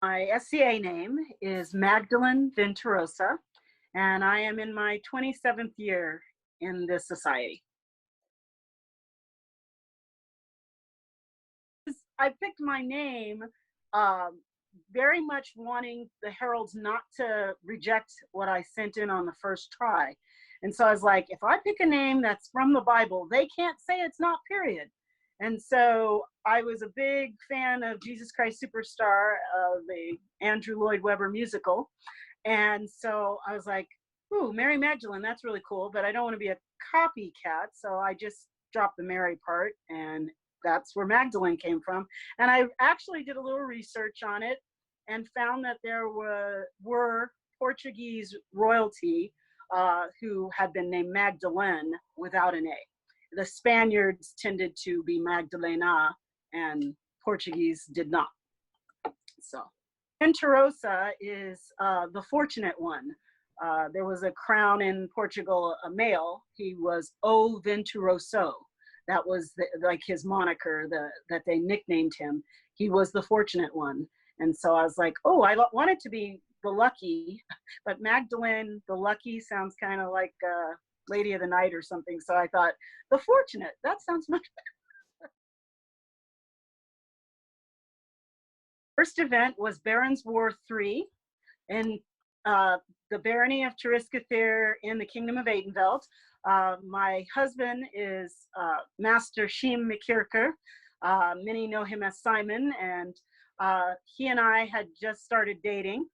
My SCA name is Magdalen Venterosa, and I am in my 27th year in this society. I picked my name very much wanting the heralds not to reject what I sent in on the first try. And so I was like, if I pick a name that's from the Bible, they can't say it's not, period. And so I was a big fan of Jesus Christ Superstar, the Andrew Lloyd Webber musical. And so I was like, ooh, Mary Magdalene, that's really cool, but I don't want to be a copycat. So I just dropped the Mary part, and that's where Magdalene came from. And I actually did a little research on it and found that there were Portuguese royalty who had been named Magdalene without an A. The Spaniards tended to be Magdalena, and Portuguese did not. So Venterosa is the fortunate one. There was a crown in Portugal, a male. He was O Venturoso. That was like his moniker that they nicknamed him. He was the fortunate one. And so I was like, oh, I wanted to be the lucky, but Magdalene, the lucky, sounds kind of like Lady of the Night or something. So I thought, the fortunate, that sounds much better. First event was Barons' War 3 in the barony of Triscathir in the Kingdom of Atenveld. My husband is Master Sheem McKirker. Many know him as Simon, and he and I had just started dating.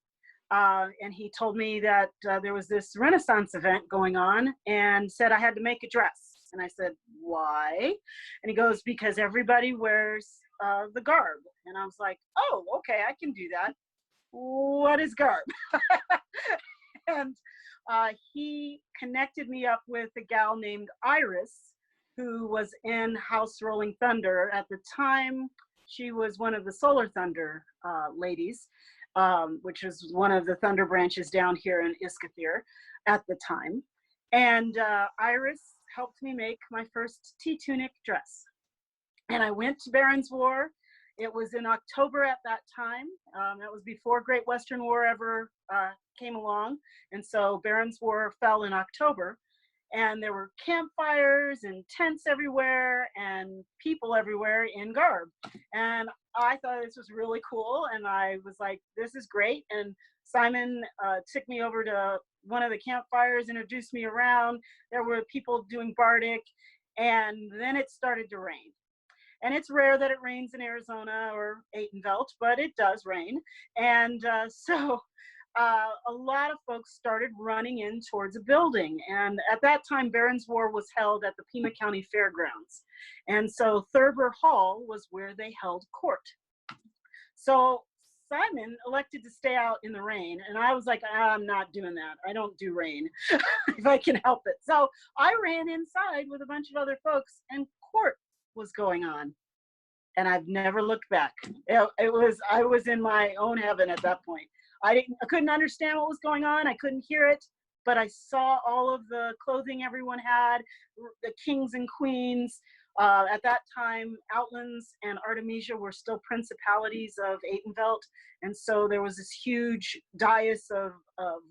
And he told me that there was this Renaissance event going on and said I had to make a dress. And I said, why? And he goes, because everybody wears the garb. And I was like, oh, okay, I can do that. What is garb? And he connected me up with a gal named Iris, who was in House Rolling Thunder. At the time, she was one of the Solar Thunder ladies, which was one of the Thunder branches down here in Iskathir at the time. And Iris helped me make my first tea tunic dress. And I went to Barons' War. It was in October at that time. That was before Great Western War ever came along. And so Barons' War fell in October. And there were campfires and tents everywhere and people everywhere in garb. And I thought this was really cool. And I was like, this is great. And Simon took me over to one of the campfires, introduced me around. There were people doing bardic. And then it started to rain. And it's rare that it rains in Arizona or Atenveld, but it does rain. And so a lot of folks started running in towards a building. And at that time, Barons' War was held at the Pima County Fairgrounds. And so Thurber Hall was where they held court. So Simon elected to stay out in the rain. And I was like, I'm not doing that. I don't do rain if I can help it. So I ran inside with a bunch of other folks, and court was going on. And I've never looked back. I was in my own heaven at that point. I couldn't understand what was going on. I couldn't hear it, but I saw all of the clothing everyone had, the kings and queens. At that time, Outlands and Artemisia were still principalities of Atenveld. And so there was this huge dais of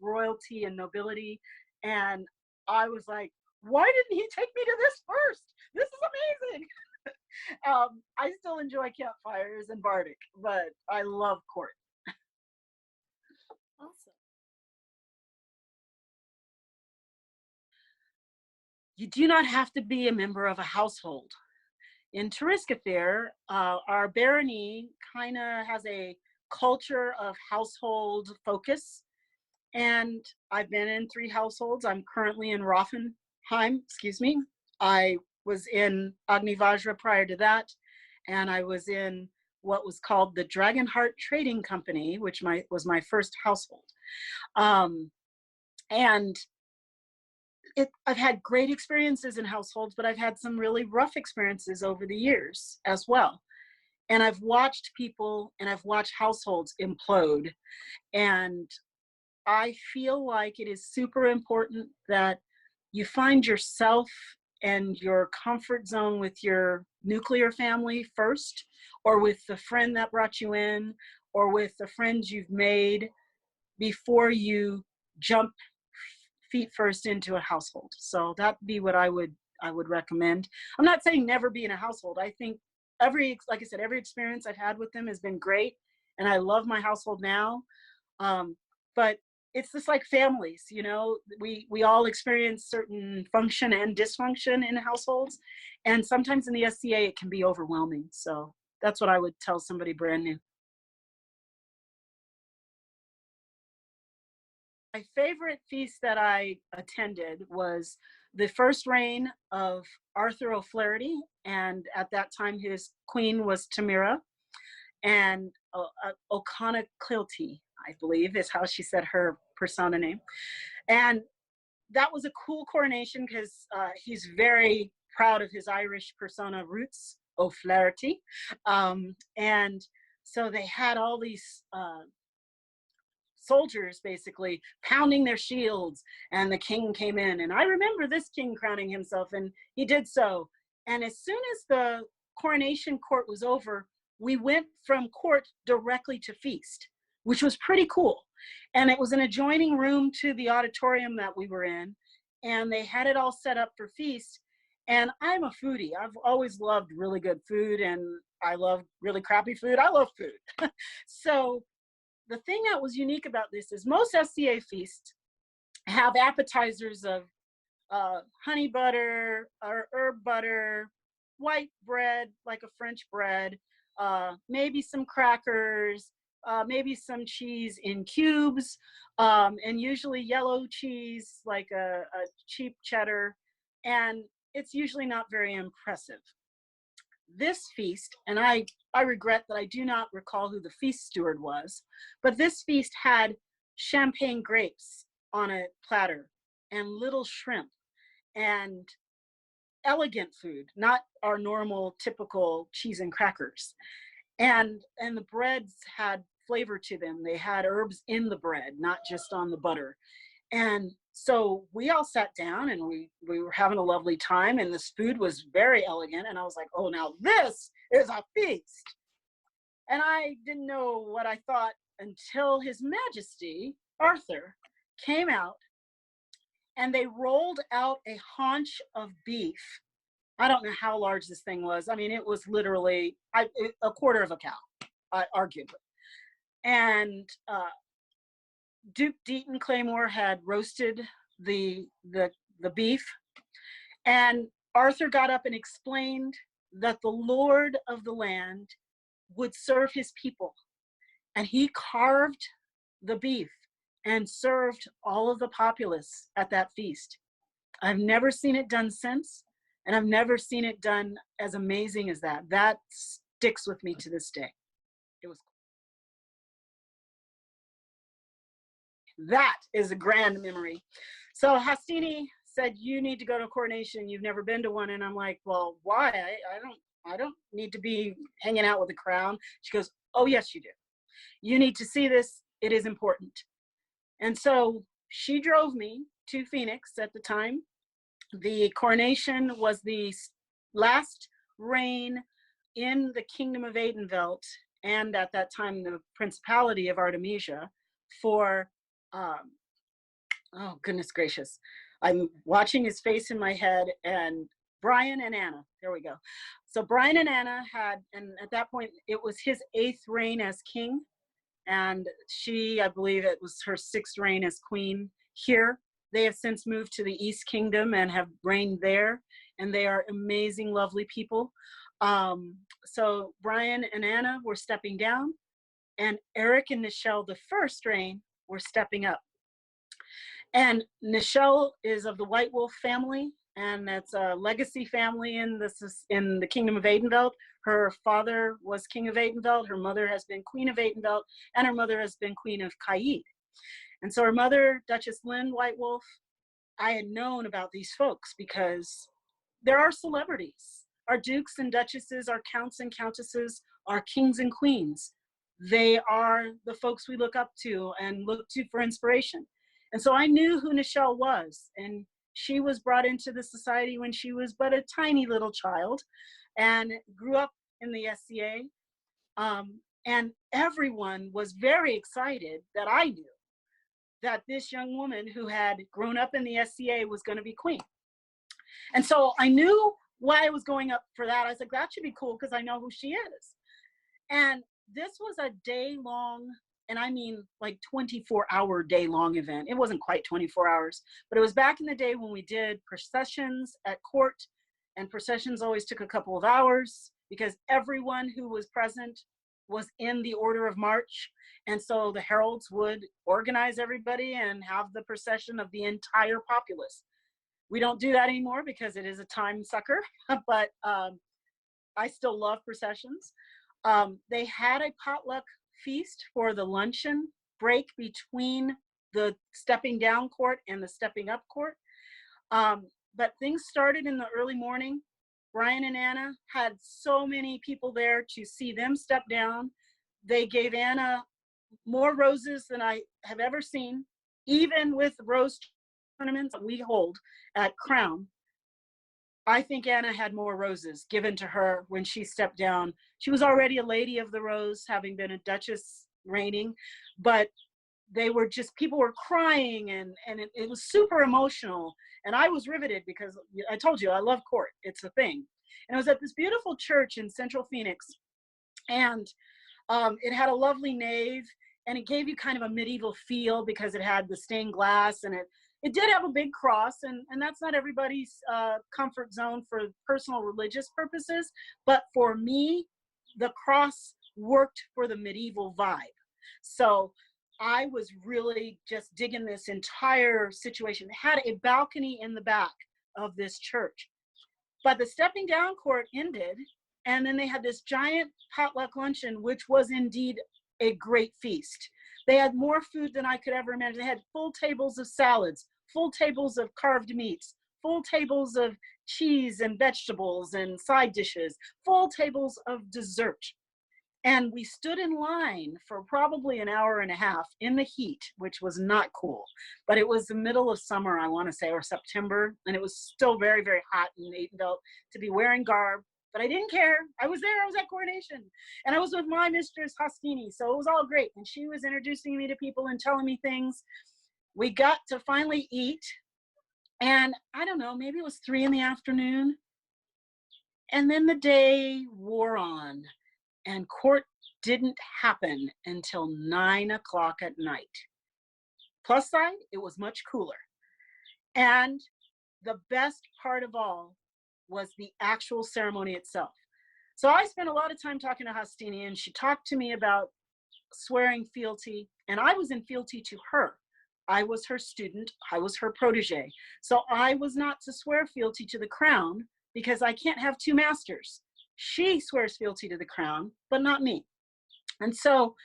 royalty and nobility. And I was like, why didn't he take me to this first? This is amazing. I still enjoy campfires and bardic, but I love court. Awesome. You do not have to be a member of a household. In Triscathir, our barony kind of has a culture of household focus. And I've been in 3 households. I'm currently in Rothenheim, excuse me. I was in Agnivajra prior to that. And I was in what was called the Dragonheart Trading Company, which was my first household. And I've had great experiences in households, but I've had some really rough experiences over the years as well. And I've watched people and I've watched households implode. And I feel like it is super important that you find yourself and your comfort zone with your nuclear family first, or with the friend that brought you in, or with the friends you've made before you jump feet first into a household. So that'd be what I would recommend. I'm not saying never be in a household. I think like I said, every experience I've had with them has been great, and I love my household now. But it's just like families, you know, we all experience certain function and dysfunction in households, and sometimes in the SCA it can be overwhelming. So that's what I would tell somebody brand new. My favorite feast that I attended was the first reign of Arthur O'Flaherty, and at that time his queen was Tamira, and O'Connor Kilty, I believe is how she said her persona name. And that was a cool coronation because he's very proud of his Irish persona roots, O'Flaherty. And so they had all these soldiers basically pounding their shields, and the king came in. And I remember this king crowning himself, and he did so. And as soon as the coronation court was over, we went from court directly to feast, which was pretty cool. And it was an adjoining room to the auditorium that we were in, and they had it all set up for feast. And I'm a foodie. I've always loved really good food, and I love really crappy food. I love food. So the thing that was unique about this is most SCA feasts have appetizers of honey butter or herb butter, white bread, like a French bread, maybe some crackers, maybe some cheese in cubes, and usually yellow cheese, like a cheap cheddar, and it's usually not very impressive. This feast, and I regret that I do not recall who the feast steward was, but this feast had champagne grapes on a platter and little shrimp and elegant food, not our normal typical cheese and crackers. And the breads had flavor to them. They had herbs in the bread, not just on the butter. And so we all sat down, and we were having a lovely time, and this food was very elegant. And I was like, oh, now this is a feast. And I didn't know what I thought until His Majesty Arthur came out, and they rolled out a haunch of beef. I don't know how large this thing was. I mean, it was literally a quarter of a cow, arguably. And Duke Deaton Claymore had roasted the beef, and Arthur got up and explained that the Lord of the land would serve his people, and he carved the beef and served all of the populace at that feast. I've never seen it done since, and I've never seen it done as amazing as that. That sticks with me to this day. It was That is a grand memory. So Hastini said, you need to go to a coronation. You've never been to one. And I'm like, well, why? I don't need to be hanging out with a crown. She goes, oh, yes, you do. You need to see this. It is important. And so she drove me to Phoenix at the time. The coronation was the last reign in the Kingdom of Adenvelt, and at that time, the Principality of Artemisia, for oh, goodness gracious. I'm watching his face in my head, and Brian and Anna, there we go. So Brian and Anna had, and at that point, it was his 8th reign as king. And she, I believe it was her 6th reign as queen here. They have since moved to the East Kingdom and have reigned there. And they are amazing, lovely people. So Brian and Anna were stepping down, and Eric and Nichelle, the 1st reign, were stepping up. And Nichelle is of the White Wolf family, and that's a legacy family in the Kingdom of Adenvelt. Her father was King of Adenvelt, her mother has been Queen of Adenvelt, and her mother has been Queen of Caid. And so her mother, Duchess Lynn White Wolf, I had known about these folks because there are celebrities. Our dukes and duchesses, our counts and countesses, our kings and queens. They are the folks we look up to and look to for inspiration. And so I knew who Nichelle was, and she was brought into the society when she was but a tiny little child and grew up in the SCA. And everyone was very excited that I knew that this young woman who had grown up in the SCA was going to be queen. And so I knew why I was going up for that. I was like, that should be cool because I know who she is. And this was a day-long, and I mean like 24-hour day-long event. It wasn't quite 24 hours, but it was back in the day when we did processions at court, and processions always took a couple of hours because everyone who was present was in the order of march. And so the heralds would organize everybody and have the procession of the entire populace. We don't do that anymore because it is a time sucker, but I still love processions. They had a potluck feast for the luncheon break between the stepping down court and the stepping up court. But things started in the early morning. Brian and Anna had so many people there to see them step down. They gave Anna more roses than I have ever seen, even with rose tournaments that we hold at Crown. I think Anna had more roses given to her when she stepped down. She was already a lady of the rose, having been a duchess reigning, but they were just, people were crying, and it was super emotional. And I was riveted because I told you, I love court. It's a thing. And it was at this beautiful church in Central Phoenix. And it had a lovely nave, and it gave you kind of a medieval feel because it had the stained glass, and it did have a big cross, and that's not everybody's comfort zone for personal religious purposes. But for me, the cross worked for the medieval vibe. So I was really just digging this entire situation. It had a balcony in the back of this church. But the stepping down court ended, and then they had this giant potluck luncheon, which was indeed a great feast. They had more food than I could ever imagine. They had full tables of salads, full tables of carved meats, full tables of cheese and vegetables and side dishes, full tables of dessert. And we stood in line for probably an hour and a half in the heat, which was not cool. But it was the middle of summer, I want to say, or September, and it was still very, very hot in Adenvelt to be wearing garb. But I didn't care. I was there. I was at Coronation. And I was with my mistress, Hostini. So it was all great. And she was introducing me to people and telling me things. We got to finally eat. And I don't know, maybe it was 3 in the afternoon. And then the day wore on. And court didn't happen until 9 o'clock at night. Plus side, it was much cooler. And the best part of all was the actual ceremony itself. So I spent a lot of time talking to Hostini, and she talked to me about swearing fealty, and I was in fealty to her. I was her student, I was her protege. So I was not to swear fealty to the crown because I can't have 2 masters. She swears fealty to the crown, but not me. And so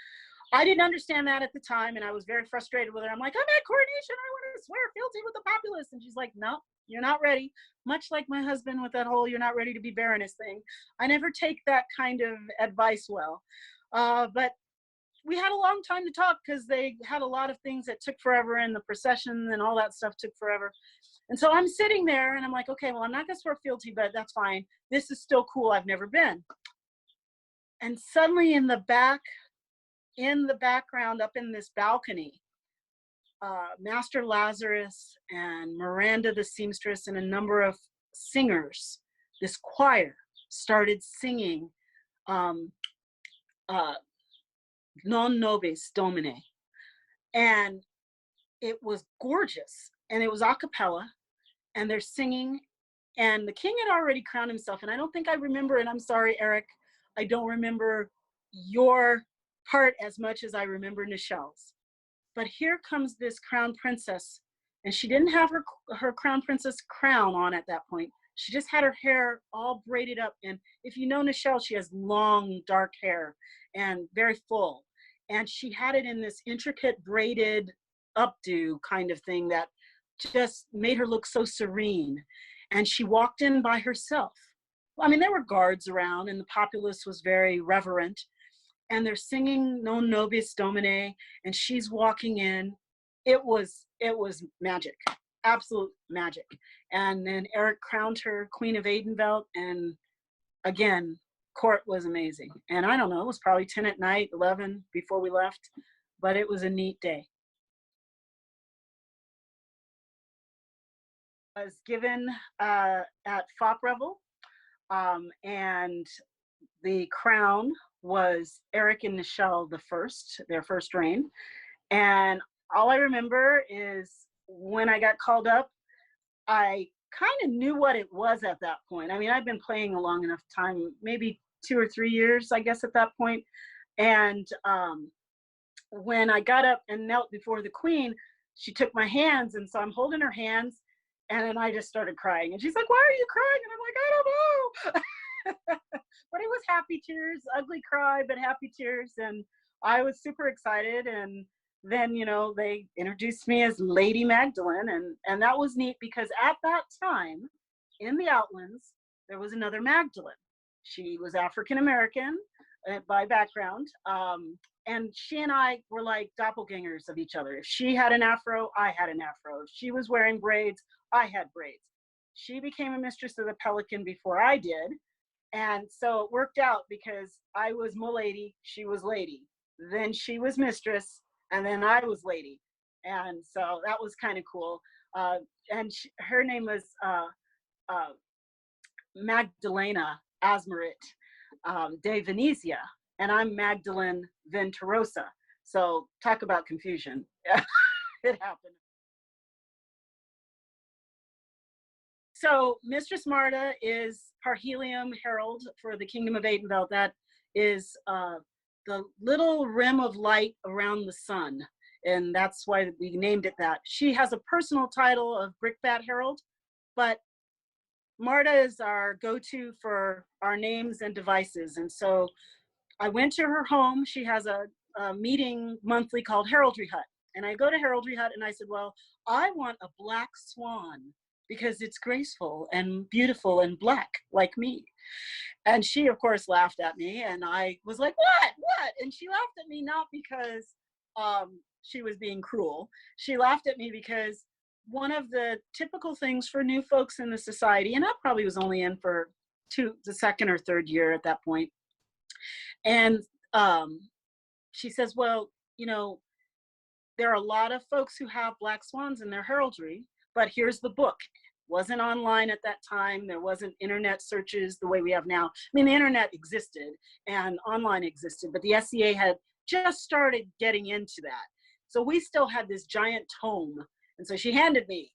I didn't understand that at the time, and I was very frustrated with her. I'm like, I'm at Coronation, I want to swear fealty with the populace. And she's like, no, you're not ready. Much like my husband with that whole you're not ready to be Baroness thing. I never take that kind of advice well. But we had a long time to talk because they had a lot of things that took forever, and the procession and all that stuff took forever. And so I'm sitting there and I'm like, okay, well, I'm not gonna swear fealty, but that's fine. This is still cool. I've never been. And suddenly in the background, up in this balcony, Master Lazarus and Miranda the seamstress and a number of singers, this choir, started singing Non Nobis Domine. And it was gorgeous. And it was a cappella, and they're singing. And the king had already crowned himself. And I don't think I remember, and I'm sorry, Eric, I don't remember your part as much as I remember Nichelle's. But here comes this crown princess, and she didn't have her crown princess crown on at that point. She just had her hair all braided up. And if you know Nichelle, she has long, dark hair and very full. And she had it in this intricate braided updo kind of thing that just made her look so serene. And she walked in by herself. I mean, there were guards around, and the populace was very reverent. And they're singing Non Nobis Domine, and she's walking in. It was magic, absolute magic. And then Eric crowned her Queen of Adenvelt, and again, court was amazing. And I don't know, it was probably 10 at night, 11 before we left, but it was a neat day. I was given at Fop Revel, and the crown was Eric and Nichelle the first, their first reign. And all I remember is when I got called up, I kind of knew what it was at that point. I mean, I've been playing a long enough time, maybe 2 or 3 years, I guess, at that point. And when I got up and knelt before the queen, she took my hands, and so I'm holding her hands, and then I just started crying. And she's like, "Why are you crying?" And I'm like, "I don't know." But it was happy tears, ugly cry, but happy tears. And I was super excited. And then, you know, they introduced me as Lady Magdalen. And that was neat because at that time in the Outlands, there was another Magdalen. She was African American by background. And she and I were like doppelgangers of each other. If she had an afro, I had an afro. If she was wearing braids, I had braids. She became a mistress of the Pelican before I did. And so it worked out because I was Milady, she was Lady. Then she was Mistress, and then I was Lady. And so that was kind of cool. And her name was Magdalena Asmerit de Venezia, and I'm Magdalen Venterosa. So talk about confusion. It happened. So Mistress Marta is Parhelion Herald for the Kingdom of Adenveld. That is the little rim of light around the sun. And that's why we named it that. She has a personal title of Brickbat Herald, but Marta is our go-to for our names and devices. And so I went to her home. She has a meeting monthly called Heraldry Hut. And I go to Heraldry Hut and I said, well, I want a black swan because it's graceful and beautiful and black like me. And she, of course, laughed at me. And I was like, what? And she laughed at me not because she was being cruel. She laughed at me because one of the typical things for new folks in the society, and I probably was only in for the second or third year at that point. And she says, well, you know, there are a lot of folks who have black swans in their heraldry, but here's the book. It wasn't online at that time. There wasn't internet searches the way we have now. I mean, the internet existed and online existed, but the SCA had just started getting into that. So we still had this giant tome. And so she handed me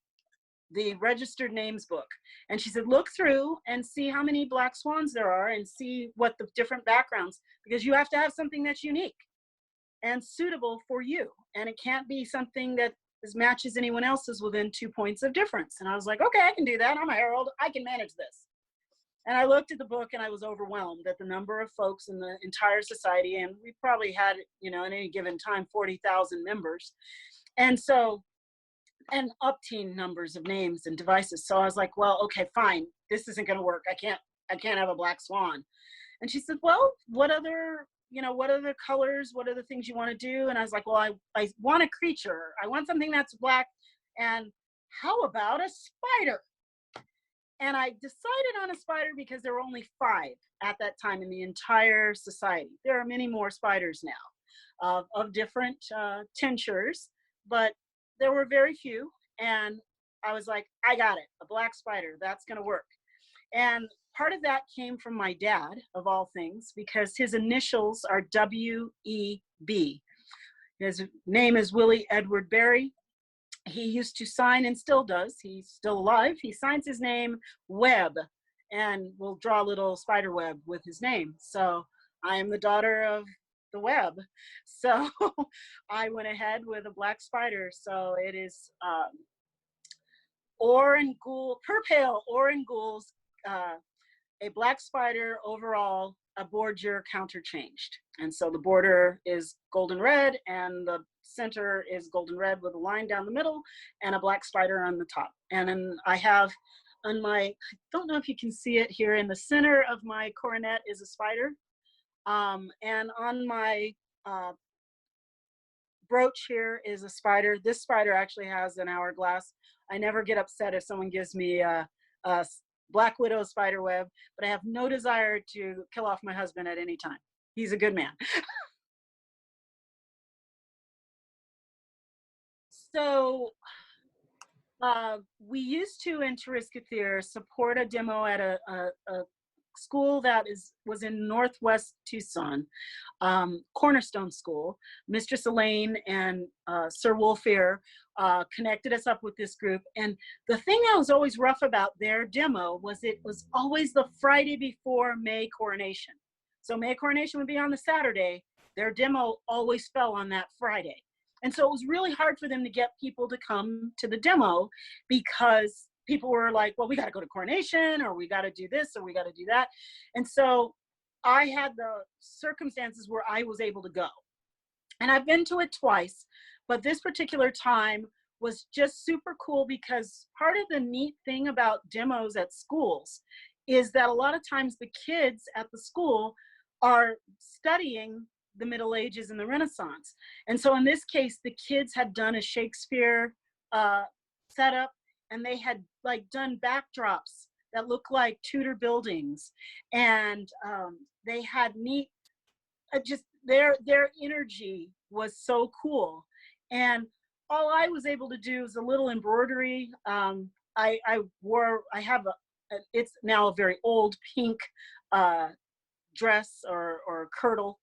the registered names book. And she said, look through and see how many black swans there are and see what the different backgrounds, because you have to have something that's unique and suitable for you. And it can't be something that matches anyone else's within 2 points of difference. And I was like, okay, I can do that. I'm a herald. I can manage this. And I looked at the book and I was overwhelmed at the number of folks in the entire society. And we probably had, you know, at any given time, 40,000 members. And so, and upteen numbers of names and devices. So I was like, well, okay, fine. This isn't going to work. I can't have a black swan. And she said, well, what other colors, what are the things you want to do? And I was like, well, I want a creature. I want something that's black. And how about a spider? And I decided on a spider because there were only 5 at that time in the entire society. There are many more spiders now of different tinctures, but there were very few. And I was like, I got it, a black spider, that's gonna work. And part of that came from my dad, of all things, because his initials are W.E.B. His name is Willie Edward Berry. He used to sign, and still does, he's still alive, he signs his name Webb, and will draw a little spider web with his name. So I am the daughter of the web. So I went ahead with a black spider. So it is Purpale Orangul's a black spider overall, a border counterchanged. And so the border is golden red and the center is golden red with a line down the middle and a black spider on the top. And then I have on my, I don't know if you can see it here, in the center of my coronet is a spider. And on my brooch here is a spider. This spider actually has an hourglass. I never get upset if someone gives me Black Widow spider web, but I have no desire to kill off my husband at any time. He's a good man. So we used to in Tariskathir support a demo at a school that was in Northwest Tucson, Cornerstone School. Mistress Elaine and Sir Wolfere connected us up with this group. And the thing that was always rough about their demo was it was always the Friday before May Coronation. So May Coronation would be on the Saturday. Their demo always fell on that Friday. And so it was really hard for them to get people to come to the demo because people were like, well, we got to go to Coronation, or we got to do this, or we got to do that. And so I had the circumstances where I was able to go. And I've been to it twice, but this particular time was just super cool because part of the neat thing about demos at schools is that a lot of times the kids at the school are studying the Middle Ages and the Renaissance. And so in this case, the kids had done a Shakespeare setup, and they had like done backdrops that looked like Tudor buildings. And they had neat, just their energy was so cool. And all I was able to do was a little embroidery. I have it's now a very old pink dress or kirtle.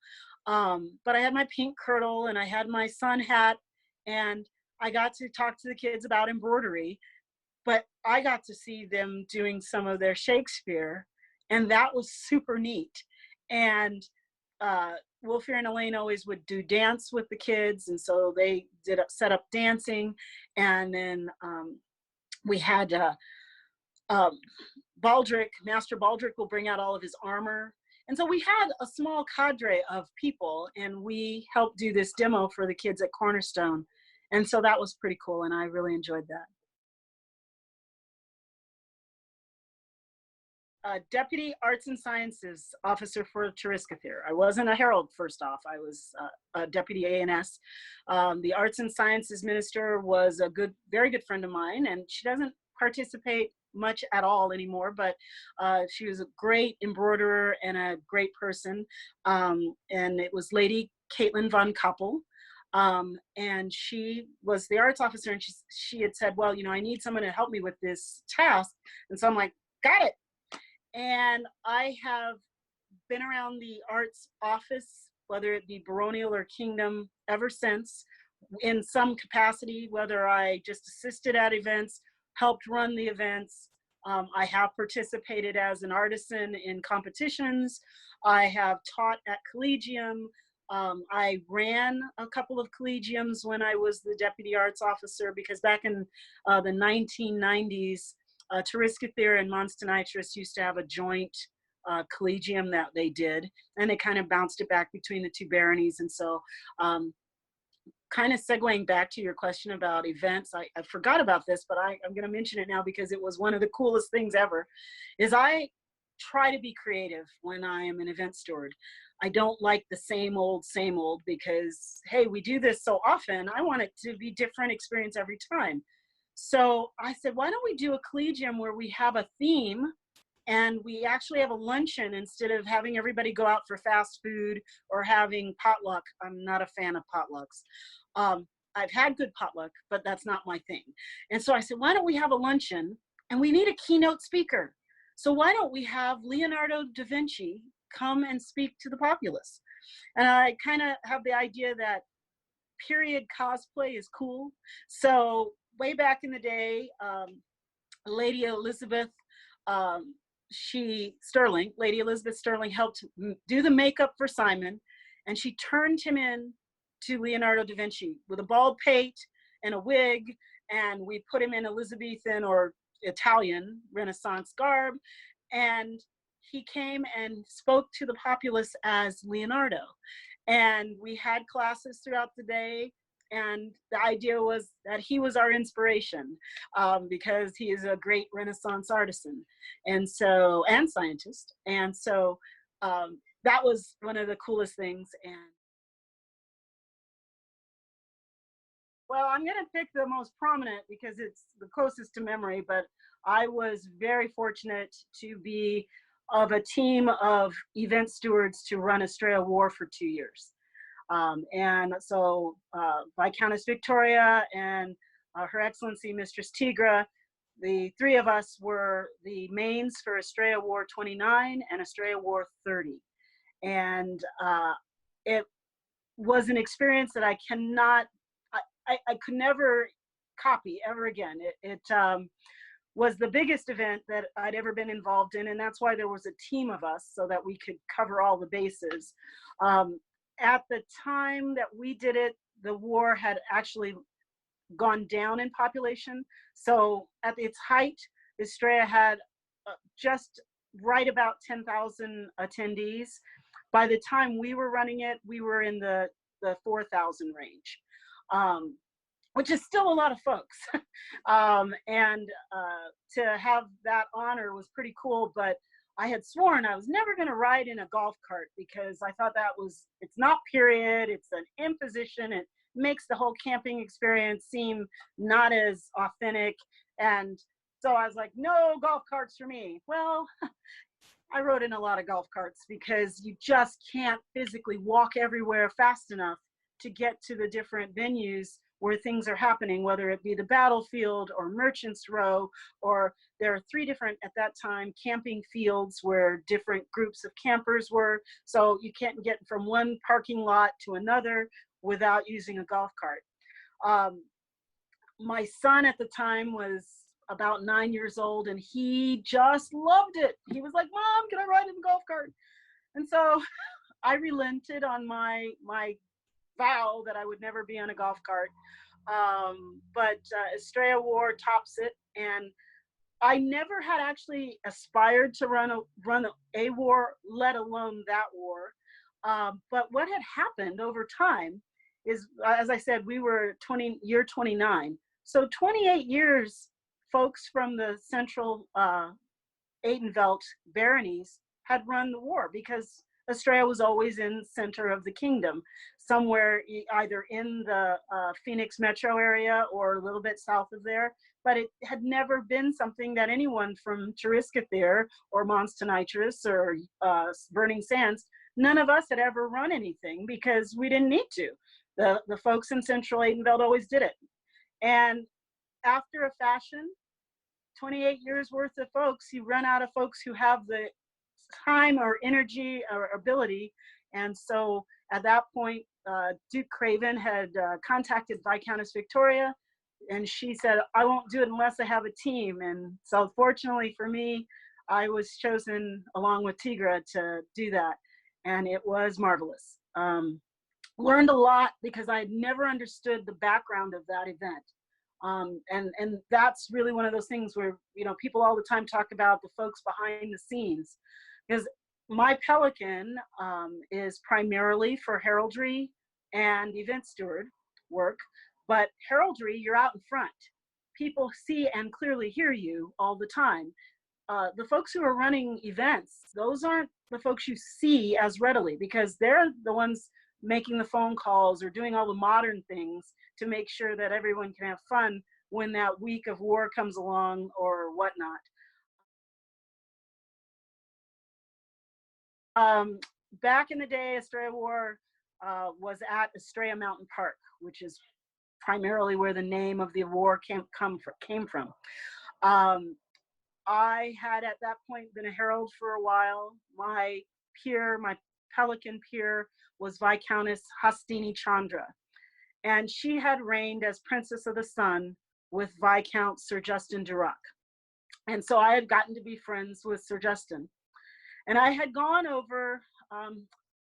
But I had my pink kirtle and I had my sun hat, and I got to talk to the kids about embroidery, but I got to see them doing some of their Shakespeare, and that was super neat. And Wolfere and Elaine always would do dance with the kids, and so they set up dancing. And then we had Baldric, Master Baldric will bring out all of his armor. And so we had a small cadre of people, and we helped do this demo for the kids at Cornerstone. And so that was pretty cool, and I really enjoyed that. Deputy Arts and Sciences Officer for Tariskathir. I wasn't a herald, first off. I was a deputy ANS. The Arts and Sciences Minister was a very good friend of mine, and she doesn't participate much at all anymore, but she was a great embroiderer and a great person. And it was Lady Caitlin von Koppel. And she was the arts officer, and she had said, well, you know, I need someone to help me with this task. And so I'm like, got it. And I have been around the arts office, whether it be baronial or kingdom, ever since, in some capacity, whether I just assisted at events, helped run the events. I have participated as an artisan in competitions. I have taught at Collegium. I ran a couple of collegiums when I was the deputy arts officer, because back in the 1990s, Tariskathir and Monstonitrus used to have a joint collegium that they did, and they kind of bounced it back between the two baronies. And so kind of segueing back to your question about events, I forgot about this, but I'm going to mention it now because it was one of the coolest things ever, is I try to be creative when I am an event steward. I don't like the same old, because, hey, we do this so often. I want it to be different experience every time. So I said, why don't we do a collegium where we have a theme and we actually have a luncheon instead of having everybody go out for fast food or having potluck. I'm not a fan of potlucks. I've had good potluck, but that's not my thing. And so I said, why don't we have a luncheon, and we need a keynote speaker. So why don't we have Leonardo da Vinci come and speak to the populace? And I kind of have the idea that period cosplay is cool. So way back in the day, Lady Elizabeth Lady Elizabeth Sterling helped do the makeup for Simon, and she turned him in to Leonardo da Vinci with a bald pate and a wig, and we put him in Elizabethan or Italian Renaissance garb, and he came and spoke to the populace as Leonardo. And we had classes throughout the day, and the idea was that he was our inspiration, because he is a great Renaissance artisan and scientist. And so that was one of the coolest things. And Well, I'm going to pick the most prominent because it's the closest to memory, but I was very fortunate to be of a team of event stewards to run Estrella War for 2 years. And so Viscountess Victoria and Her Excellency Mistress Tigra, the three of us were the mains for Estrella War 29 and Estrella War 30. And it was an experience that I cannot, I could never copy ever again. It was the biggest event that I'd ever been involved in, and that's why there was a team of us so that we could cover all the bases. At the time that we did it, the war had actually gone down in population. So at its height, Estrella had just right about 10,000 attendees. By the time we were running it, we were in the 4,000 range, which is still a lot of folks. And to have that honor was pretty cool, but I had sworn I was never going to ride in a golf cart because I thought that was, it's not period, it's an imposition, it makes the whole camping experience seem not as authentic. And so I was like, no golf carts for me. Well, I rode in a lot of golf carts because you just can't physically walk everywhere fast enough to get to the different venues where things are happening, whether it be the battlefield or Merchants Row, or there are 3 different, at that time, camping fields where different groups of campers were. So you can't get from one parking lot to another without using a golf cart. My son at the time was about 9 years old, and he just loved it. He was like, Mom, can I ride in the golf cart? And so I relented on my vow that I would never be on a golf cart. But Estrella War tops it, and I never had actually aspired to run a war, let alone that war. But what had happened over time is, as I said, we were year 29. So 28 years, folks from the central Adenvelt baronies had run the war because Estrella was always in center of the kingdom, somewhere either in the Phoenix metro area or a little bit south of there. But it had never been something that anyone from Tariskathir or Mons Tenitris or Burning Sands, none of us had ever run anything because we didn't need to. The folks in central Adenvelt always did it. And after a fashion, 28 years worth of folks, you run out of folks who have the time or energy or ability. And so at that point, Duke Craven had contacted Viscountess Victoria, and she said, I won't do it unless I have a team. And so fortunately for me, I was chosen along with Tigra to do that. And it was marvelous. Learned a lot because I had never understood the background of that event. And that's really one of those things where, you know, people all the time talk about the folks behind the scenes, because my Pelican is primarily for heraldry and event steward work, but heraldry, you're out in front. People see and clearly hear you all the time. The folks who are running events, those aren't the folks you see as readily because they're the ones making the phone calls or doing all the modern things to make sure that everyone can have fun when that week of war comes along or whatnot. Back in the day, Estrella War was at Estrella Mountain Park, which is primarily where the name of the war came from. I had at that point been a herald for a while. My peer, my Pelican peer, was Viscountess Hastini Chandra, and she had reigned as Princess of the Sun with Viscount Sir Justin Durack. And so I had gotten to be friends with Sir Justin. And I had gone over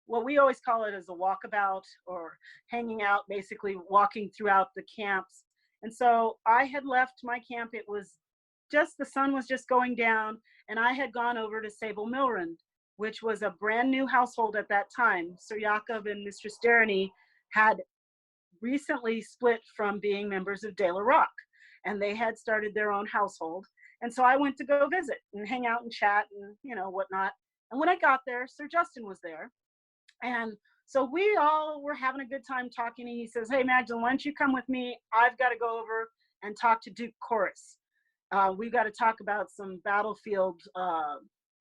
what we always call it as a walkabout or hanging out, basically walking throughout the camps. And so I had left my camp. It was just, the sun was just going down, and I had gone over to Sable Milrand, which was a brand new household at that time. Sir Jakob and Mistress Darany had recently split from being members of De La Rock, and they had started their own household. And so I went to go visit and hang out and chat and, you know, whatnot. And when I got there, Sir Justin was there. And So we all were having a good time talking, and he says, "Hey, Magdalen, why don't you come with me? I've got to go over and talk to Duke Chorus. We've got to talk about some battlefield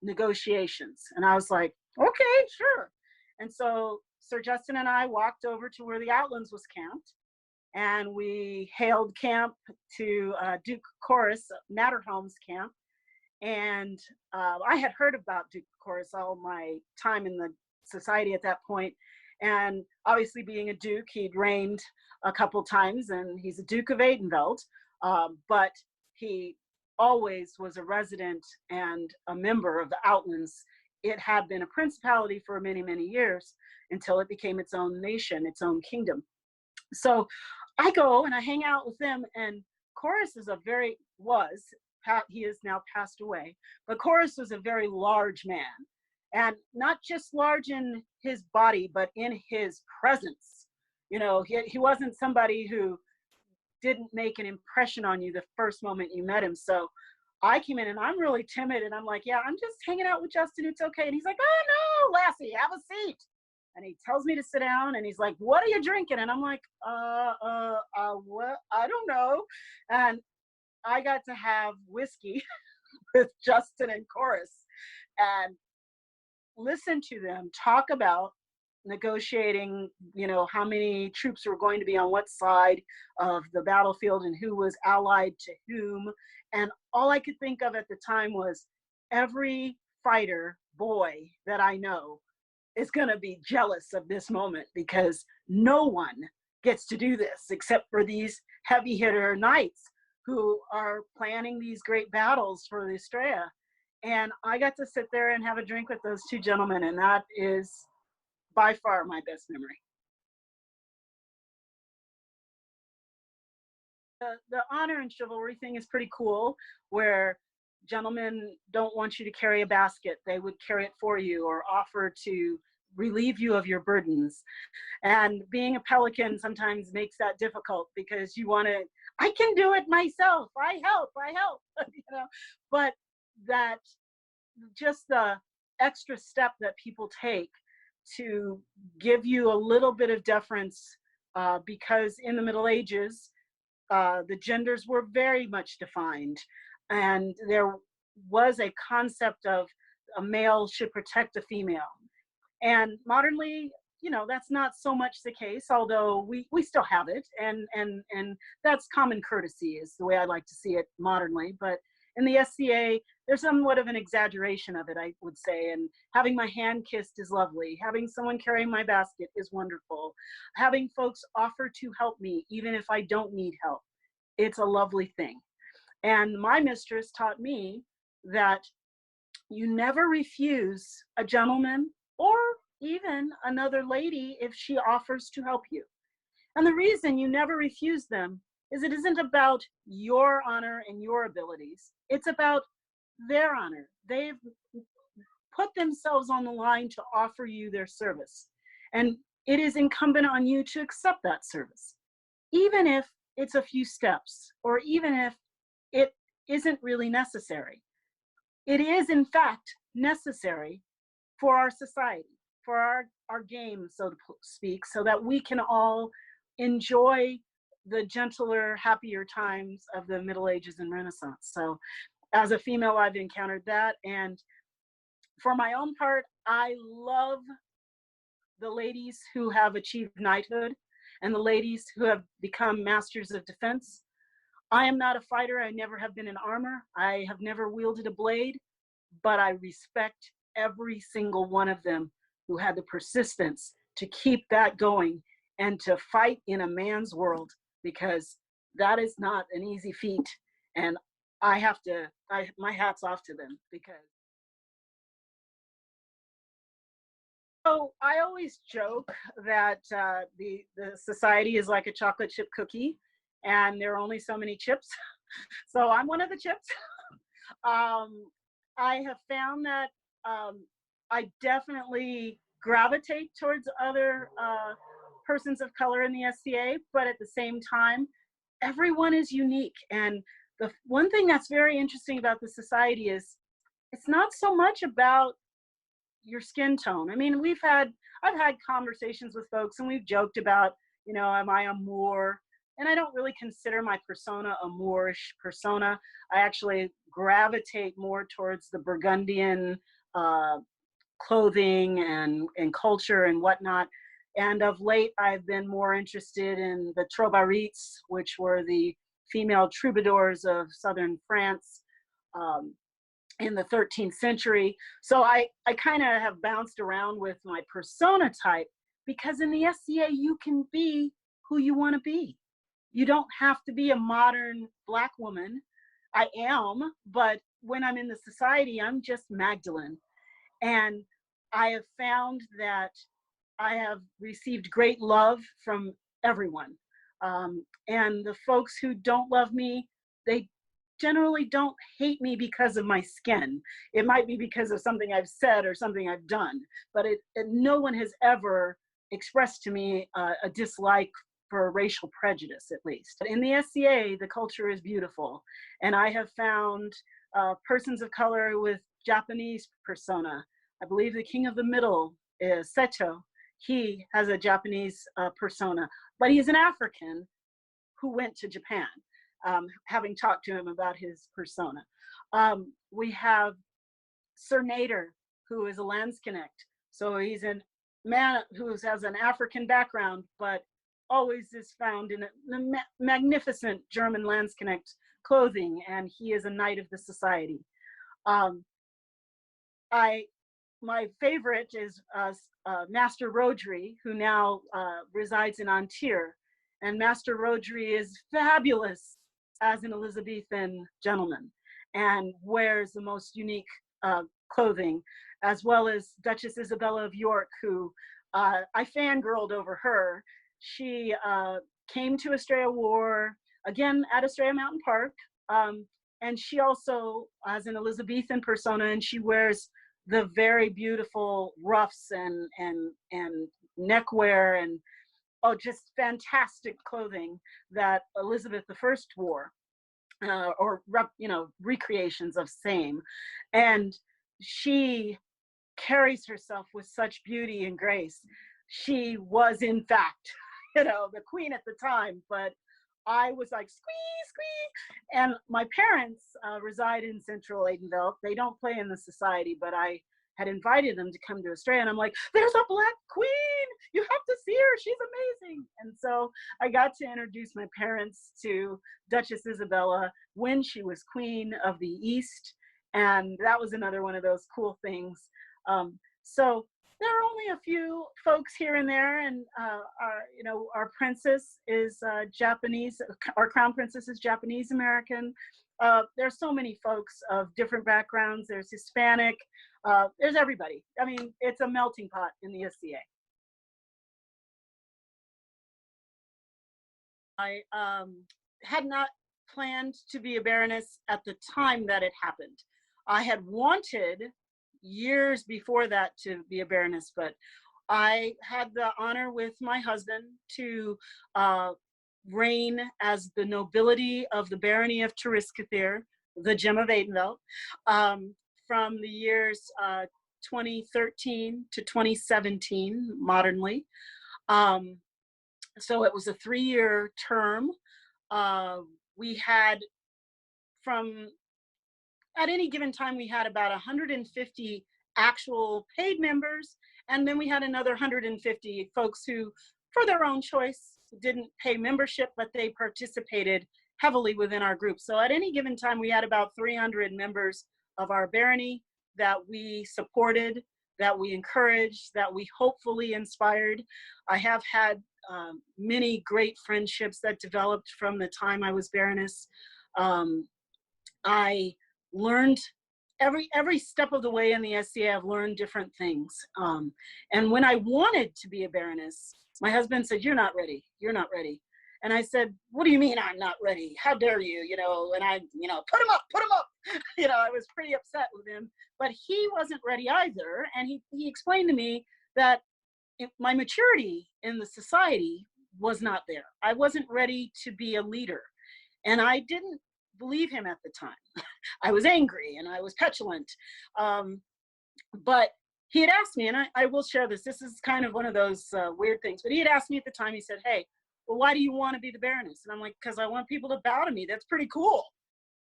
negotiations." And I was like, "Okay, sure." And so Sir Justin and I walked over to where the Outlands was camped, and we hailed camp to Duke Chorus, Matterholm's camp. And I had heard about Duke Chorus all my time in the society at that point. And obviously, being a duke, he'd reigned a couple times, and he's a Duke of Adenveld. But he always was a resident and a member of the Outlands. It had been a principality for many, many years until it became its own nation, its own kingdom. So I go and I hang out with them, and Chorus is he is now passed away, but Chorus was a very large man, and not just large in his body, but in his presence. You know, he wasn't somebody who didn't make an impression on you the first moment you met him. So I came in and I'm really timid, and I'm like, "Yeah, I'm just hanging out with Justin. It's okay." And he's like, "Oh no, Lassie, have a seat." And he tells me to sit down, and he's like, "What are you drinking?" And I'm like, what? I don't know. And I got to have whiskey with Justin and Chorus and listen to them talk about negotiating, you know, how many troops were going to be on what side of the battlefield and who was allied to whom. And all I could think of at the time was every fighter boy that I know is going to be jealous of this moment, because no one gets to do this except for these heavy hitter knights who are planning these great battles for the Estrella. And I got to sit there and have a drink with those two gentlemen, and that is by far my best memory. The honor and chivalry thing is pretty cool, where gentlemen don't want you to carry a basket. They would carry it for you or offer to relieve you of your burdens. And being a pelican sometimes makes that difficult, because you want to, I can do it myself. I help, you know. But that just the extra step that people take to give you a little bit of deference, because in the Middle Ages, the genders were very much defined, and there was a concept of a male should protect a female. And modernly, you know, that's not so much the case, although we still have it, and that's common courtesy is the way I like to see it modernly. But in the SCA, there's somewhat of an exaggeration of it, I would say. And having my hand kissed is lovely. Having someone carry my basket is wonderful. Having folks offer to help me, even if I don't need help, it's a lovely thing. And my mistress taught me that you never refuse a gentleman or even another lady if she offers to help you. And the reason you never refuse them is it isn't about your honor and your abilities. It's about their honor. They've put themselves on the line to offer you their service. And it is incumbent on you to accept that service, even if it's a few steps, or even if it isn't really necessary. It is, in fact, necessary for our society, for our game, so to speak, so that we can all enjoy the gentler, happier times of the Middle Ages and Renaissance. So as a female, I've encountered that. And for my own part, I love the ladies who have achieved knighthood and the ladies who have become masters of defense. I am not a fighter. I never have been in armor. I have never wielded a blade, but I respect every single one of them who had the persistence to keep that going and to fight in a man's world, because that is not an easy feat. And my hat's off to them, because. So I always joke that the society is like a chocolate chip cookie, and there are only so many chips. So I'm one of the chips. I have found that I definitely gravitate towards other persons of color in the SCA, but at the same time, everyone is unique. And the one thing that's very interesting about the society is it's not so much about your skin tone. I mean, I've had conversations with folks and we've joked about, you know, am I a Moor? And I don't really consider my persona a Moorish persona. I actually gravitate more towards the Burgundian clothing and culture and whatnot. And of late, I've been more interested in the Troubadours, which were the female troubadours of southern France um, in the 13th century. So I kind of have bounced around with my persona type, because in the SCA, you can be who you want to be. You don't have to be a modern Black woman. I am, but when I'm in the society, I'm just Magdalen. And I have found that I have received great love from everyone. And the folks who don't love me, they generally don't hate me because of my skin. It might be because of something I've said or something I've done, but no one has ever expressed to me a dislike for racial prejudice, at least. In the SCA, the culture is beautiful. And I have found persons of color with Japanese persona. I believe the king of the middle is Seto. He has a Japanese persona, but he's an African who went to Japan, having talked to him about his persona. We have Sir Nader, who is a Landsknecht. So he's a man who has an African background, but always is found in a magnificent German Landsknecht clothing, and he is a knight of the society. My favorite is Master Rodri, who now resides in Antire. And Master Rodri is fabulous as an Elizabethan gentleman and wears the most unique clothing, as well as Duchess Isabella of York, who I fangirled over her. She came to Estrella War, again at Estrella Mountain Park, and she also has an Elizabethan persona, and she wears the very beautiful ruffs and neckwear and just fantastic clothing that Elizabeth I wore, or recreations of same. And she carries herself with such beauty and grace. She was, in fact, the queen at the time, but I was like, squee, squee. And my parents reside in Central Aidenville. They don't play in the society, but I had invited them to come to Australia. And I'm like, there's a Black queen. You have to see her. She's amazing. And so I got to introduce my parents to Duchess Isabella when she was Queen of the East. And that was another one of those cool things. So there are only a few folks here and there, and our princess is Japanese. Our crown princess is Japanese American. There's so many folks of different backgrounds. There's Hispanic. There's everybody. I mean, it's a melting pot in the SCA. I had not planned to be a Baroness at the time that it happened. I had wanted years before that to be a Baroness, but I had the honor with my husband to reign as the nobility of the Barony of Theresa, the Gem of Aidenville, from the years 2013 to 2017, modernly. So it was a 3-year term. We had at any given time, we had about 150 actual paid members, and then we had another 150 folks who, for their own choice, didn't pay membership, but they participated heavily within our group. So at any given time, we had about 300 members of our barony that we supported, that we encouraged, that we hopefully inspired. I have had many great friendships that developed from the time I was Baroness. I learned every step of the way in the SCA. I've learned different things. And when I wanted to be a Baroness, my husband said, "You're not ready. You're not ready." And I said, "What do you mean I'm not ready? How dare you?" And I, put him up. I was pretty upset with him, but he wasn't ready either. And he explained to me that my maturity in the society was not there. I wasn't ready to be a leader. And I didn't believe him at the time. I was angry and I was petulant. But he had asked me, and I will share this. This is kind of one of those weird things, but he had asked me at the time, he said, hey, well, why do you want to be the Baroness? And I'm like, because I want people to bow to me. That's pretty cool.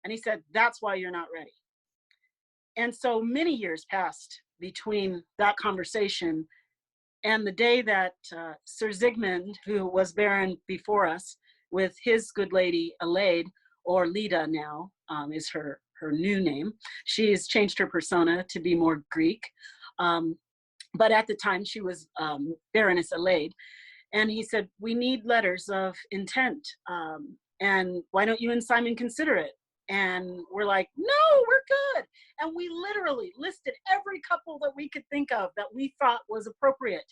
And he said, that's why you're not ready. And so many years passed between that conversation and the day that Sir Zygmunt, who was Baron before us, with his good lady Aleid, or Leda now is her new name. She's changed her persona to be more Greek. But at the time she was Baroness Aleid. And he said, we need letters of intent. And why don't you and Simon consider it? And we're like, no, we're good. And we literally listed every couple that we could think of that we thought was appropriate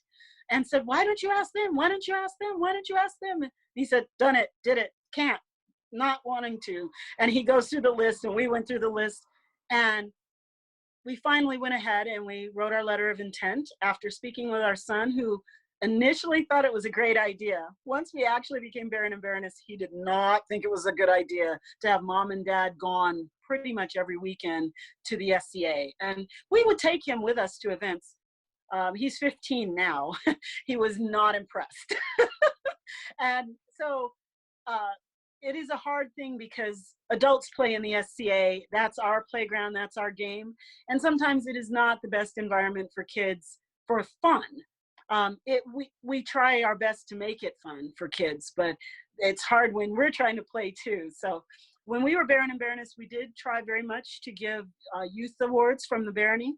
and said, why don't you ask them? Why don't you ask them? Why don't you ask them? And he said, done it, did it, can't, not wanting to. And he goes through the list, and we went through the list, and we finally went ahead and we wrote our letter of intent after speaking with our son, who initially thought it was a great idea. Once we actually became Baron and Baroness, he did not think it was a good idea to have mom and dad gone pretty much every weekend to the SCA. And we would take him with us to events. He's 15 now. He was not impressed. And so it is a hard thing because adults play in the SCA. That's our playground, that's our game. And sometimes it is not the best environment for kids for fun. We try our best to make it fun for kids, but it's hard when we're trying to play too. So when we were Baron and Baroness, we did try very much to give youth awards from the barony.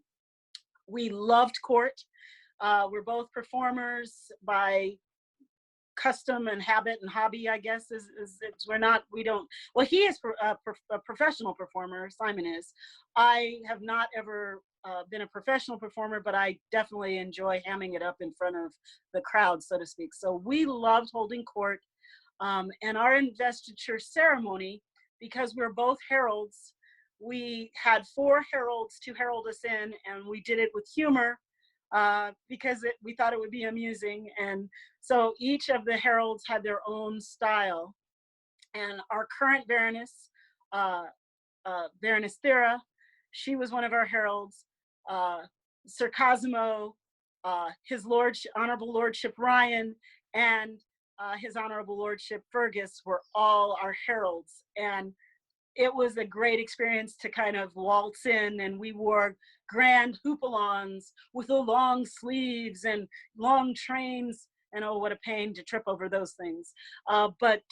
We loved court. We're both performers by custom and habit and hobby, I guess. Well, he is a professional performer, Simon is. I have not ever been a professional performer, but I definitely enjoy hamming it up in front of the crowd, so to speak. So we loved holding court, and our investiture ceremony, because we're both heralds, we had 4 heralds to herald us in, and we did it with humor because we thought it would be amusing. And so each of the heralds had their own style. And our current Baroness, Baroness Thera, she was one of our heralds. Sir Cosimo, his Honorable Lordship Ryan, and his Honorable Lordship Fergus were all our heralds. And it was a great experience to kind of waltz in, and we wore grand houppelons with the long sleeves and long trains, and oh, what a pain to trip over those things. But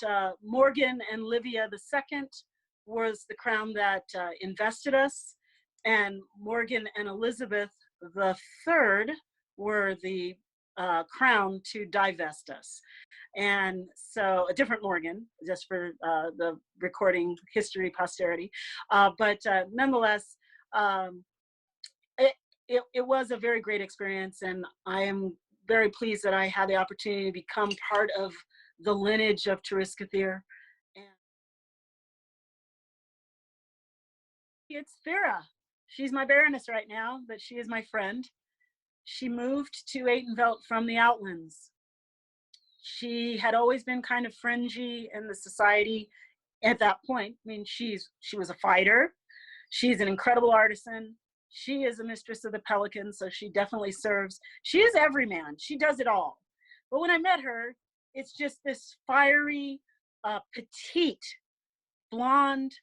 Morgan and Livia II was the crown that invested us, and Morgan and Elizabeth III were the crown to divest us. And so a different Morgan, just for the recording history posterity. But nonetheless, it was a very great experience, and I am very pleased that I had the opportunity to become part of the lineage of Theresa. And it's Thera. She's my Baroness right now, but she is my friend. She moved to Atenvelt from the Outlands. She had always been kind of fringy in the society at that point. I mean, she was a fighter. She's an incredible artisan. She is a mistress of the Pelican, so she definitely serves. She is everyman. She does it all. But when I met her, it's just this fiery, petite, blonde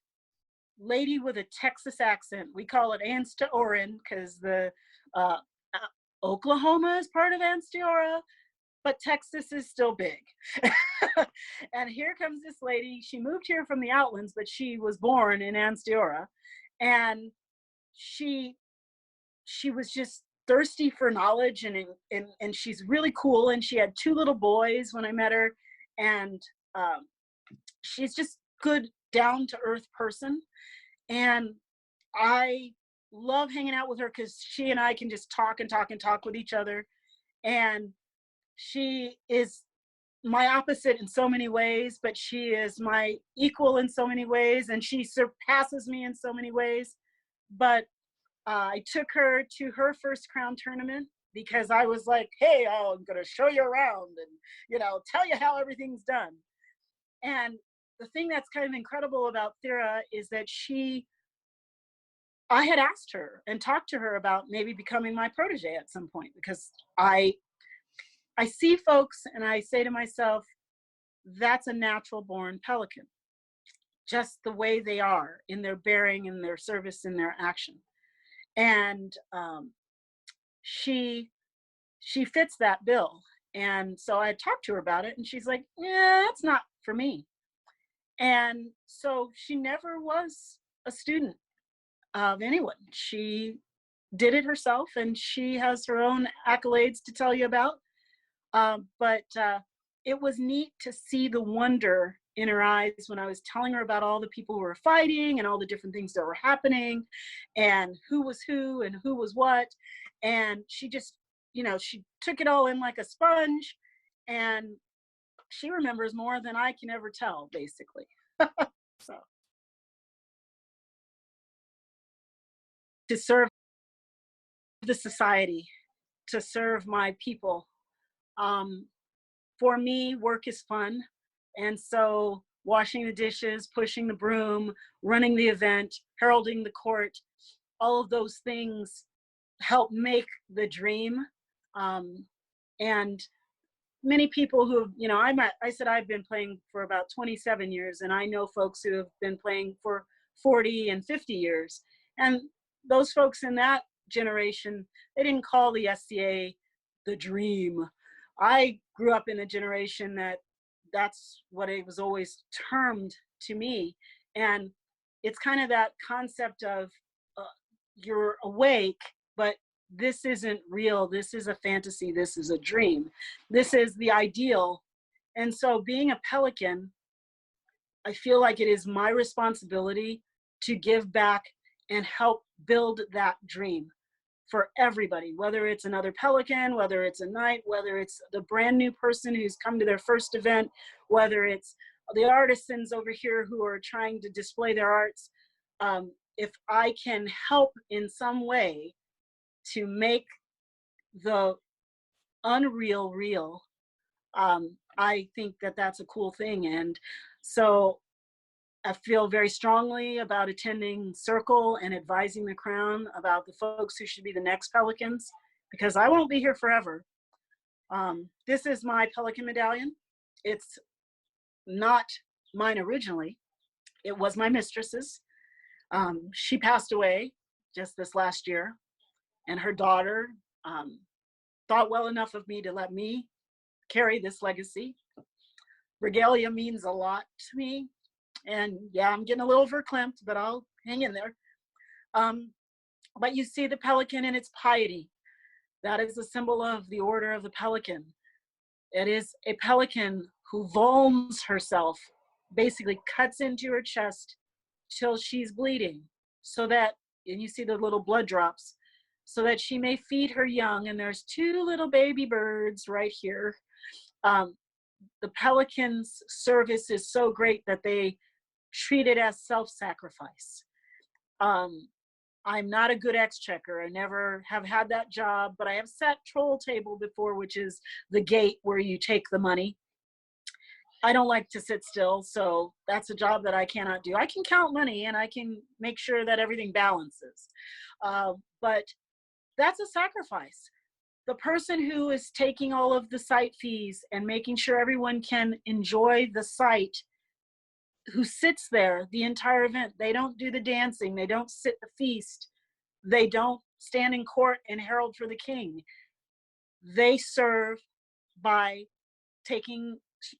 lady with a Texas accent. We call it Ansteorin because the Oklahoma is part of Ansteora, but Texas is still big. And here comes this lady. She moved here from the Outlands, but she was born in Ansteora. And she was just thirsty for knowledge, and she's really cool. And she had 2 little boys when I met her. And she's just good, down-to-earth person. And I love hanging out with her because she and I can just talk and talk and talk with each other. And she is my opposite in so many ways, but she is my equal in so many ways, and she surpasses me in so many ways. But I took her to her first crown tournament because I was like, hey, I'm going to show you around and, tell you how everything's done. And the thing that's kind of incredible about Thera is that she I had asked her and talked to her about maybe becoming my protege at some point, because I see folks and I say to myself, that's a natural born pelican, just the way they are in their bearing, in their service, in their action. And she fits that bill. And so I talked to her about it, and she's like, yeah, that's not for me. And so she never was a student of anyone. She did it herself, and she has her own accolades to tell you about. But it was neat to see the wonder in her eyes when I was telling her about all the people who were fighting and all the different things that were happening and who was who and who was what. And she just, she took it all in like a sponge, and she remembers more than I can ever tell, basically. So to serve the society, to serve my people. For me, work is fun. And so washing the dishes, pushing the broom, running the event, heralding the court, all of those things help make the dream. And many people who, I said I've been playing for about 27 years, and I know folks who have been playing for 40 and 50 years. And those folks in that generation, they didn't call the SCA the dream. I grew up in a generation that's what it was always termed to me. And it's kind of that concept of you're awake, but this isn't real. This is a fantasy. This is a dream. This is the ideal. And so being a pelican, I feel like it is my responsibility to give back and help build that dream for everybody, whether it's another pelican, whether it's a knight, whether it's the brand new person who's come to their first event, whether it's the artisans over here who are trying to display their arts. If I can help in some way to make the unreal real, I think that that's a cool thing. And so I feel very strongly about attending Circle and advising the Crown about the folks who should be the next Pelicans, because I won't be here forever. This is my Pelican medallion. It's not mine originally. It was my mistress's. She passed away just this last year, and her daughter thought well enough of me to let me carry this legacy. Regalia means a lot to me. And yeah, I'm getting a little verklempt, but I'll hang in there. But you see the pelican in its piety. That is a symbol of the Order of the Pelican. It is a pelican who vulns herself, basically cuts into her chest till she's bleeding, so that, and you see the little blood drops, so that she may feed her young. And there's two little baby birds right here. The pelican's service is so great that they treat it as self-sacrifice. I'm not a good exchequer. I never have had that job, but I have sat troll table before, which is the gate where you take the money. I don't like to sit still, so that's a job that I cannot do. I can count money and I can make sure that everything balances. But that's a sacrifice. The person who is taking all of the site fees and making sure everyone can enjoy the site, who sits there the entire event, they don't do the dancing, they don't sit the feast, they don't stand in court and herald for the king. They serve by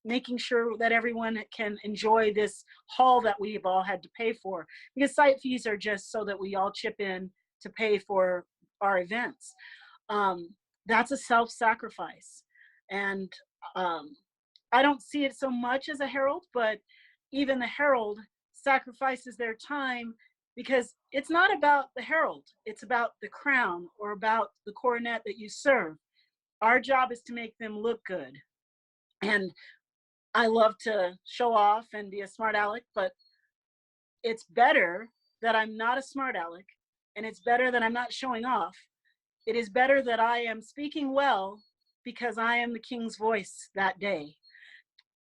making sure that everyone can enjoy this hall that we've all had to pay for, because site fees are just so that we all chip in to pay for our events. That's a self-sacrifice. And I don't see it so much as a herald, but even the herald sacrifices their time, because it's not about the herald, it's about the crown or about the coronet that you serve. Our job is to make them look good. And I love to show off and be a smart aleck, but it's better that I'm not a smart aleck, and it's better that I'm not showing off. It is better that I am speaking well, because I am the king's voice that day.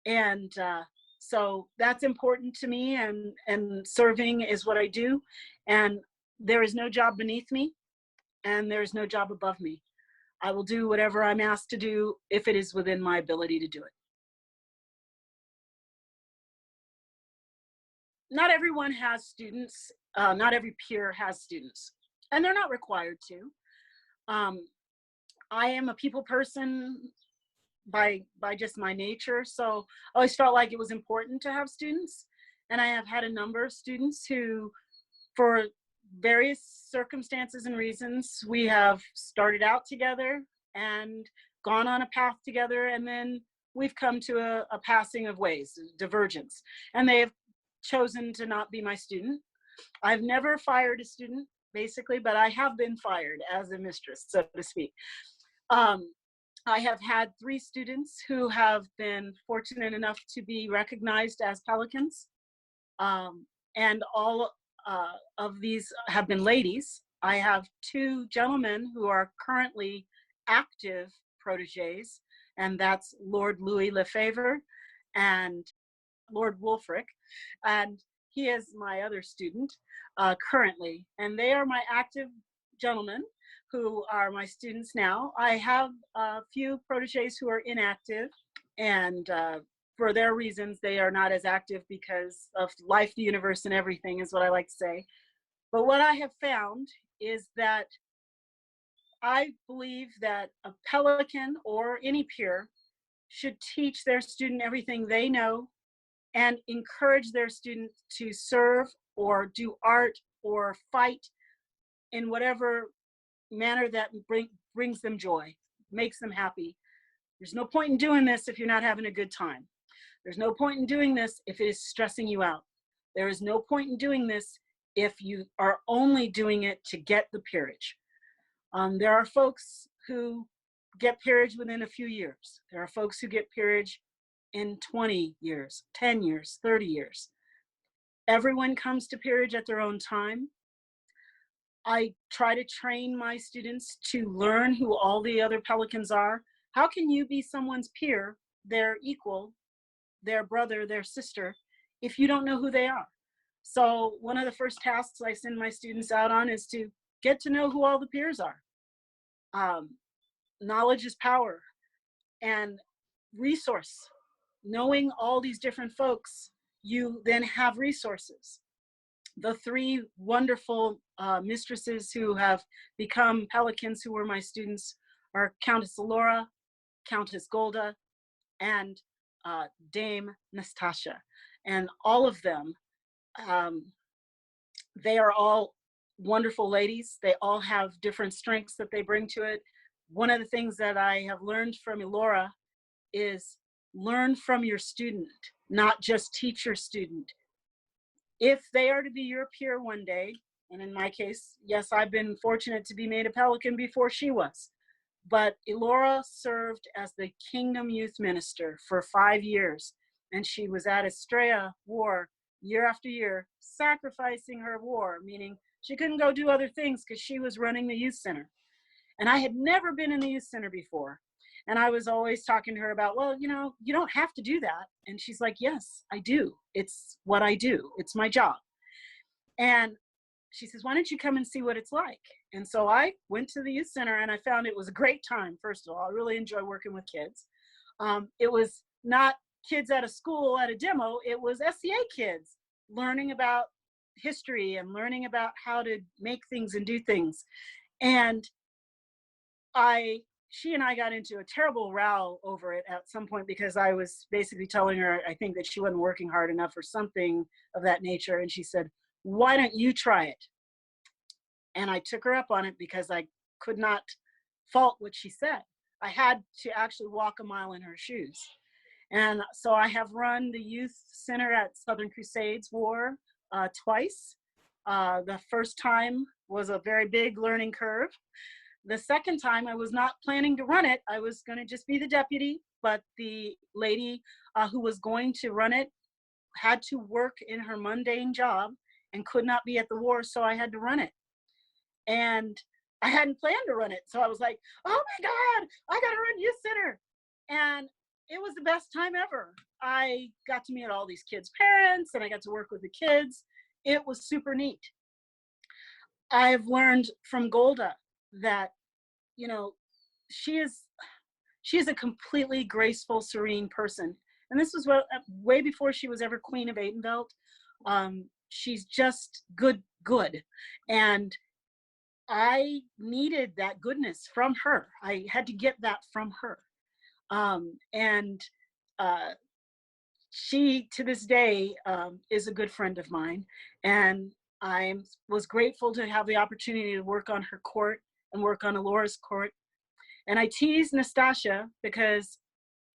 And so that's important to me, and serving is what I do. And There is no job beneath me, and there is no job above me. I will do whatever I'm asked to do if it is within my ability to do it. Not everyone has students. Not every peer has students, and they're not required to. Um, I am a people person by just my nature, so I always felt like it was important to have students, and I have had a number of students who, for various circumstances and reasons, we have started out together and gone on a path together, and then we've come to a passing of ways, divergence, and they have chosen to not be my student. I've never fired a student, basically, but I have been fired as a mistress, so to speak. I have had 3 students who have been fortunate enough to be recognized as pelicans, and all of these have been ladies. I have 2 gentlemen who are currently active proteges, and that's Lord Louis Lefevre and Lord Wulfric, and he is my other student currently, and they are my active gentlemen who are my students now. I have a few proteges who are inactive, and for their reasons, they are not as active because of life, the universe, and everything, is what I like to say. But what I have found is that I believe that a pelican or any peer should teach their student everything they know and encourage their student to serve or do art or fight in whatever manner that brings them joy, makes them happy. There's no point in doing this if you're not having a good time. There's no point in doing this if it is stressing you out. There is no point in doing this if you are only doing it to get the peerage. There are folks who get peerage within a few years. There are folks who get peerage in 20 years, 10 years, 30 years. Everyone comes to peerage at their own time. I try to train my students to learn who all the other pelicans are. How can you be someone's peer, their equal, their brother, their sister, if you don't know who they are? So one of the first tasks I send my students out on is to get to know who all the peers are. Knowledge is power, and resource. Knowing all these different folks, you then have resources. The 3 wonderful mistresses who have become pelicans who were my students are Countess Laura, Countess Golda, and Dame Nastasia. And all of them, they are all wonderful ladies. They all have different strengths that they bring to it. One of the things that I have learned from Elora is learn from your student, not just teach your student. If they are to be your peer one day, and in my case, yes, I've been fortunate to be made a pelican before she was, but Elora served as the Kingdom Youth Minister for 5 years, and she was at Estrella War year after year, sacrificing her war, meaning she couldn't go do other things because she was running the youth center. And I had never been in the youth center before. And I was always talking to her about, well, you know, you don't have to do that. And she's like, yes, I do. It's what I do. It's my job. And she says, why don't you come and see what it's like? And so I went to the youth center, and I found it was a great time. First of all, I really enjoy working with kids. It was not kids at a school at a demo. It was SCA kids learning about history and learning about how to make things and do things. And she and I got into a terrible row over it at some point because I was basically telling her, I think that she wasn't working hard enough or something of that nature. And she said, why don't you try it? And I took her up on it because I could not fault what she said. I had to actually walk a mile in her shoes. And so I have run the youth center at Southern Crusades War twice. The first time was a very big learning curve. The second time, I was not planning to run it. I was going to just be the deputy, but the lady who was going to run it had to work in her mundane job and could not be at the war, so I had to run it. And I hadn't planned to run it, so I was like, oh my God, I got to run youth center. And it was the best time ever. I got to meet all these kids' parents, and I got to work with the kids. It was super neat. I've learned from Golda that, you know, she is a completely graceful, serene person. And this was way before she was ever Queen of Adenveld. She's just good. And I needed that goodness from her. I had to get that from her. And she, to this day, is a good friend of mine. And I was grateful to have the opportunity to work on her court and work on Alora's court. And I teased Nastasia because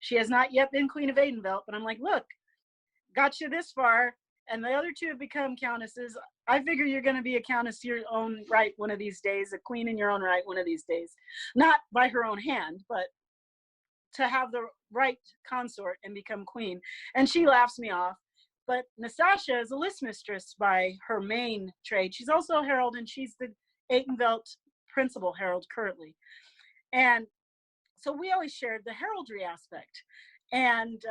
she has not yet been Queen of Adenveld, but I'm like, look, got you this far, and the other two have become countesses. I figure you're going to be a countess your own right one of these days, a queen in your own right one of these days. Not by her own hand, but to have the right consort and become queen. And she laughs me off. But Nastasia is a list mistress by her main trade. She's also a herald, and she's the Adenveld principal herald currently. And so we always shared the heraldry aspect. And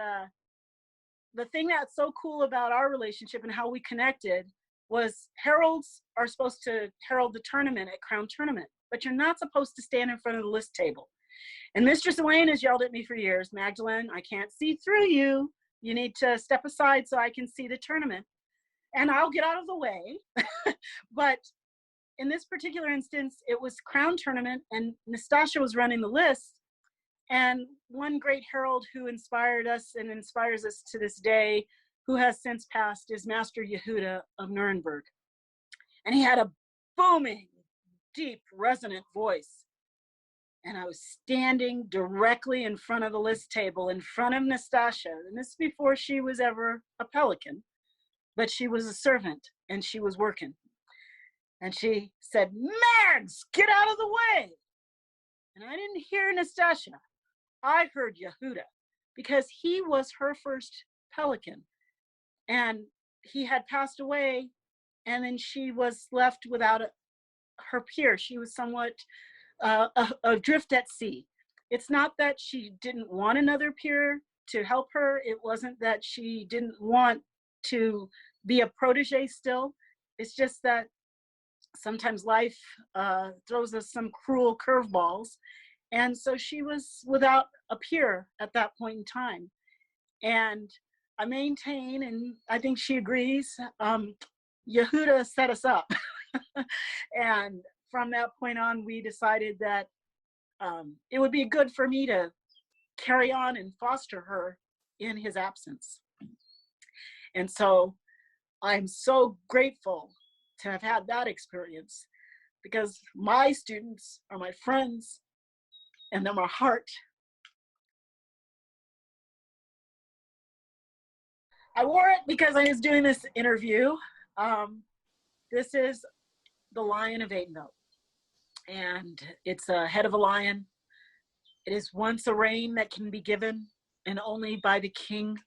the thing that's so cool about our relationship and how we connected was heralds are supposed to herald the tournament at Crown Tournament, but you're not supposed to stand in front of the list table. And Mistress Elaine has yelled at me for years, Magdalen, I can't see through you. You need to step aside so I can see the tournament. And I'll get out of the way. But in this particular instance, it was Crown Tournament, and Nastasia was running the list. And one great herald who inspired us and inspires us to this day, who has since passed, is Master Yehuda of Nuremberg. And he had a booming, deep, resonant voice. And I was standing directly in front of the list table, in front of Nastasia. And this is before she was ever a pelican, but she was a servant and she was working. And she said, Mags, get out of the way. And I didn't hear Nastasia. I heard Yehuda, because he was her first pelican. And he had passed away, and then she was left without her peer. She was somewhat adrift at sea. It's not that she didn't want another peer to help her. It wasn't that she didn't want to be a protege still. It's just that sometimes life throws us some cruel curveballs. And so she was without a peer at that point in time. And I maintain, and I think she agrees, Yehuda set us up. And from that point on, we decided that it would be good for me to carry on and foster her in his absence. And so I'm so grateful to have had that experience, because my students are my friends, and they're my heart. I wore it because I was doing this interview. This is the Lion of Adenveld, and it's a head of a lion. It is once a reign that can be given, and only by the King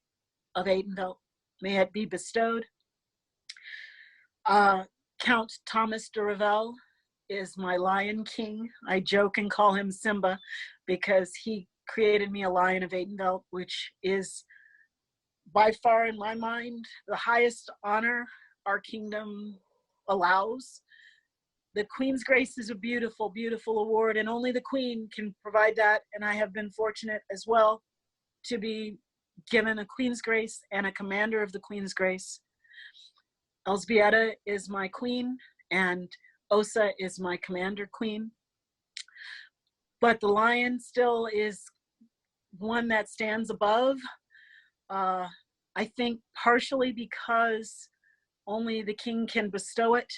of Adenveld may it be bestowed. Count Thomas de Revel is my Lion King. I joke and call him Simba because he created me a Lion of Adenveld, which is by far, in my mind, the highest honor our kingdom allows. The Queen's Grace is a beautiful, beautiful award, and only the Queen can provide that. And I have been fortunate as well to be given a Queen's Grace and a Commander of the Queen's Grace. Elzbieta is my queen, and Osa is my commander queen. But the lion still is one that stands above. I think partially because only the king can bestow it.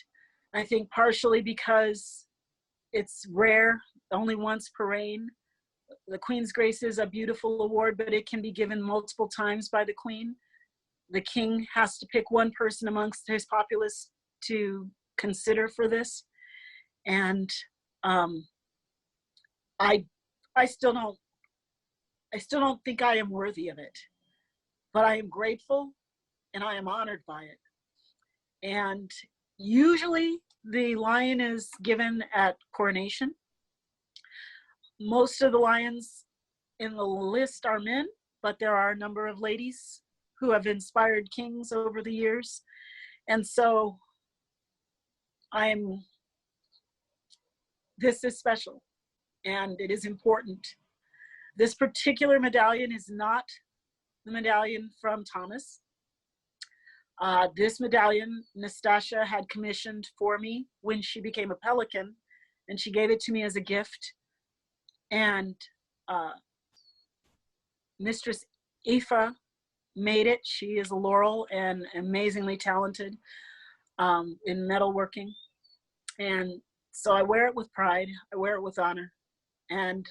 I think partially because it's rare, only once per reign. The Queen's Grace is a beautiful award, but it can be given multiple times by the Queen. The king has to pick one person amongst his populace to consider for this. And I still don't think I am worthy of it, but I am grateful and I am honored by it. And usually the lion is given at coronation. Most of the lions in the list are men, but there are a number of ladies who have inspired kings over the years. And so I'm this is special and it is important. This particular medallion is not the medallion from Thomas. This medallion, Nastasia had commissioned for me when she became a pelican, and she gave it to me as a gift. And Mistress Aoife made it. She is a laurel and amazingly talented in metalworking. And so I wear it with pride. I wear it with honor and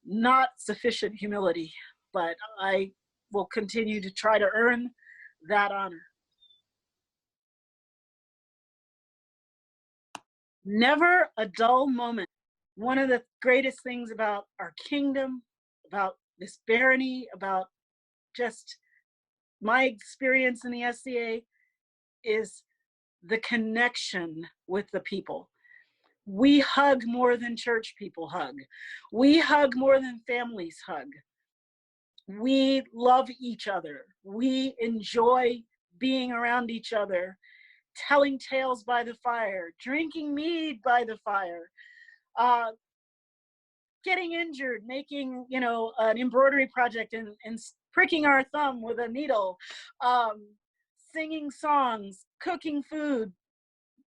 not sufficient humility, but I will continue to try to earn that honor. Never a dull moment. One of the greatest things about our kingdom, about this barony, about just my experience in the SCA is the connection with the people. We hug more than church people hug. We hug more than families hug. We love each other. We enjoy being around each other, telling tales by the fire, drinking mead by the fire, getting injured, making, you know, an embroidery project and pricking our thumb with a needle, singing songs, cooking food,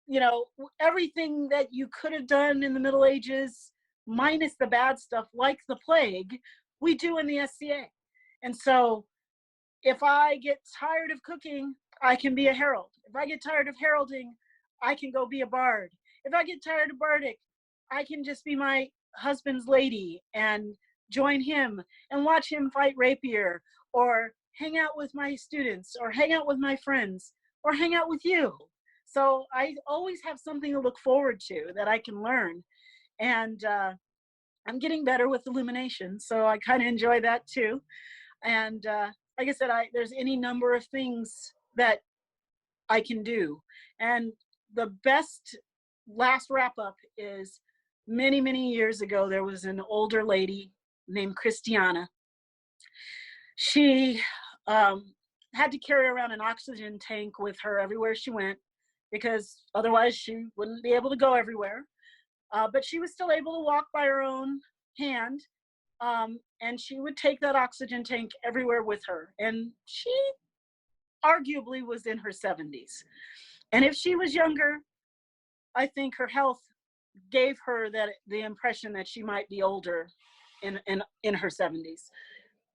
you know, everything that you could have done in the Middle Ages, minus the bad stuff like the plague, we do in the SCA. And so if I get tired of cooking, I can be a herald. If I get tired of heralding, I can go be a bard. If I get tired of bardic, I can just be my husband's lady and join him and watch him fight rapier, or hang out with my students, or hang out with my friends, or hang out with you. So I always have something to look forward to that I can learn. And I'm getting better with illumination, so I kind of enjoy that too. And like I said, there's any number of things that I can do. And the best last wrap up is many, many years ago, there was an older lady named Christiana. She had to carry around an oxygen tank with her everywhere she went, because otherwise she wouldn't be able to go everywhere. But she was still able to walk by her own hand. And she would take that oxygen tank everywhere with her. And she arguably was in her 70s. And if she was younger, I think her health gave her the impression that she might be older in her 70s.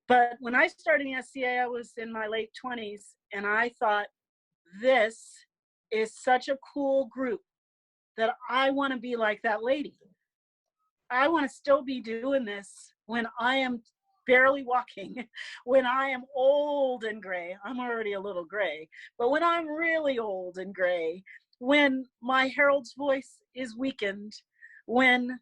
But when I started in SCA, I was in my late 20s, and I thought, this is such a cool group that I want to be like that lady. I want to still be doing this when I am barely walking, when I am old and gray. I'm already a little gray, but when I'm really old and gray, when my herald's voice is weakened, when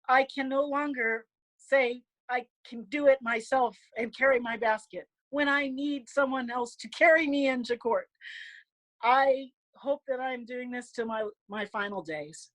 I can no longer say I can do it myself and carry my basket, when I need someone else to carry me into court. I hope that I'm doing this to my final days.